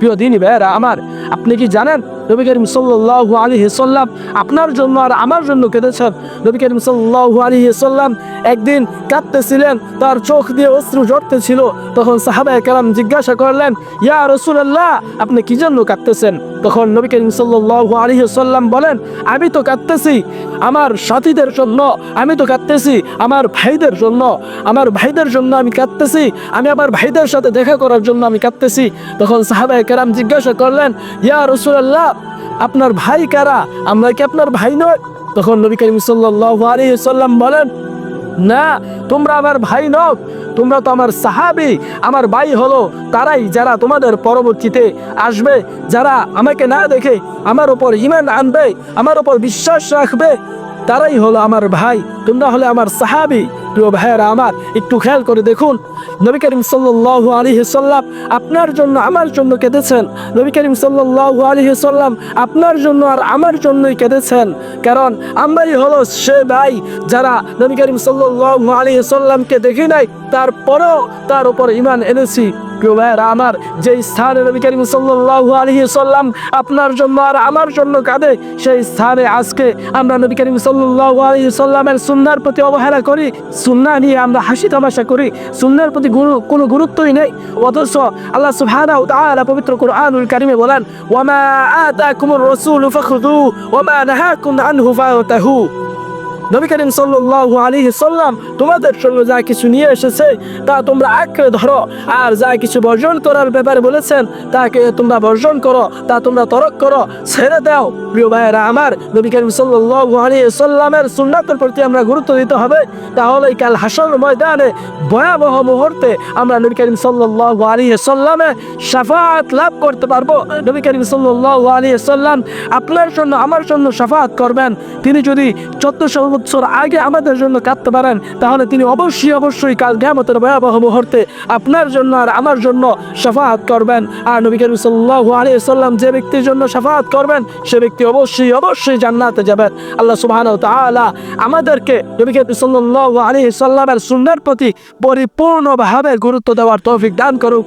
প্রিয় দিনী ভাইয়েরা আমার, আপনি কি জানেন নবী করিম সাল্লাল্লাহু আলাইহি সাল্লাম আপনার জন্য আর আমার জন্য কেঁদেছেন? নবী করিম সাল্লাল্লাহু আলাইহি সাল্লাম একদিন কাঁদতেছিলেন, তার চোখ দিয়ে অশ্রু ঝরতেছিল। তখন সাহাবায়ে কেরাম জিজ্ঞাসা করলেন, ইয়া রাসূলুল্লাহ, আপনি কি জন্য কাঁদতেছেন? তখন নবী করিম সাল্লাল্লাহু আলাইহি সাল্লাম বলেন, আমি তো কাঁদতেছি আমার সাথীদের জন্য, আমি তো কাঁদতেছি আমার ভাইদের জন্য, আমার ভাইদের জন্য আমি কাঁদতেছি, আমি আমার ভাইদের সাথে দেখা করার জন্য আমি কাঁদতেছি। তখন সাহাবায়ে কেরাম জিজ্ঞাসা করলেন, ইয়া রাসূলুল্লাহ, আপনার ভাই কারা? আমরা কি আপনার ভাই নয়? তখন নবী করিম সাল্লাল্লাহু আলাইহি সাল্লাম বলেন, না, তোমরা আমার ভাই নও, তোমরা তো আমার সাহাবী। আমার ভাই হলো তারাই যারা তোমাদের পরবর্তীতে আসবে, যারা আমাকে না দেখে আমার উপর ঈমান আনবে, আমার উপর বিশ্বাস রাখবে, তারাই হলো আমার ভাই, তোমরা হলে আমার সাহাবী। প্রিয় ভাইয়েরা আমার, একটু খেয়াল করে দেখুন, নবী করিম সাল্লাল্লাহু আলাইহি সাল্লাম আপনার জন্য আমার জন্য কেঁদেছেন। নবী করিম সাল্লাল্লাহু আলাইহি সাল্লাম আপনার জন্য আর আমার জন্যই কেঁদেছেন, কারণ আমরাই হলো সে ভাই যারা নবী করিম সাল্লাল্লাহু আলাইহি সাল্লামকে দেখি নাই, তারপরেও তার উপর ঈমান এনেছি। প্রিয় ভাইয়েরা আমার, যেই স্থানে নবী করিম সাল্লাল্লাহু আলাইহি সাল্লাম আপনার জন্য আর আমার জন্য কাঁদে, সেই স্থানে আজকে আমরা নবী করিম সাল্লাল্লাহু আলাইহি সাল্লামের সুন্নাহর প্রতি অবহেলা করি, সুন্নাহ নিয়ে আমরা হাসি তামাশা করি, সুন্নাহর প্রতি কোনো গুরুত্বই নেই। অথচ আল্লাহ সুবহানাহু ওয়া তাআলা পবিত্র কুরআনুল কারীমে বলেন, ওয়ামা আতাকুমুর রাসূলু ফাখুযুহু ওয়ামা নাহাকুম আনহু ফান্তাহু। নবী করিম সাল্লাল্লাহু আলাইহি সাল্লাম তোমাদের জন্য যা কিছু নিয়ে এসেছে তা তোমরা আঁকড়ে ধরো, আর যা কিছু বর্জন করার ব্যাপারে বলেছেন তাকে তোমরা বর্জন করো, তা তোমরা তরক করো, ছেড়ে দাও। প্রিয় ভাইয়েরা আমার, নবী করিম সাল্লাল্লাহু আলাইহি সাল্লামের সুন্নাতের প্রতি আমরা গুরুত্ব দিতে হবে, তাহলে কাল হাসর ময়দানে ভয়াবহ মুহূর্তে আমরা নবী করিম সাল্লাল্লাহু আলাইহি সাল্লামের শাফাআত লাভ করতে পারবো। নবী করিম সাল্লাল্লাহু আলাইহি সাল্লাম আপনার জন্য আমার জন্য শাফাআত করবেন। তিনি যদি 1400 বছর আগে আমাদের জন্য কাঁদতে পারেন, তাহলে তিনি অবশ্যই কাল কিয়ামতের ভয়াবহ মুহূর্তে আপনার জন্য আর আমার জন্য শাফাআত করবেন। আর নবী করিম সাল্লাল্লাহু আলাইহি সাল্লাম যে ব্যক্তির জন্য শাফাআত করবেন, সে ব্যক্তি অবশ্যই জান্নাতে যাবেন। আল্লাহ সুবহানাহু ওয়া তাআলা আমাদেরকে নবী করিম সাল্লাল্লাহু আলাইহি সাল্লামের সুন্নাহর প্রতি পরিপূর্ণভাবে গুরুত্ব দেওয়ার তৌফিক দান করুক।